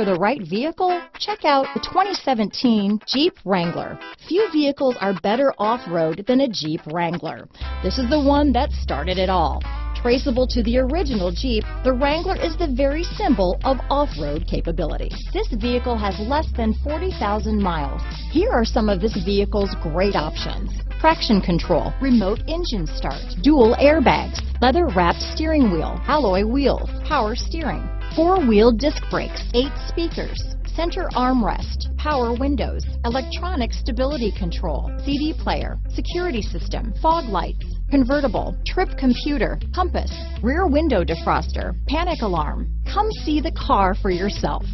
for the right vehicle? Check out the 2017 Jeep Wrangler. Few vehicles are better off-road than a Jeep Wrangler. This is the one that started it all. Traceable to the original Jeep, the Wrangler is the very symbol of off-road capability. This vehicle has less than 40,000 miles. Here are some of this vehicle's great options: traction control, remote engine start, dual airbags, leather-wrapped steering wheel, alloy wheels, power steering, 4-wheel disc brakes, 8 speakers, center armrest, power windows, electronic stability control, CD player, security system, fog lights, convertible, trip computer, compass, rear window defroster, panic alarm. Come see the car for yourself.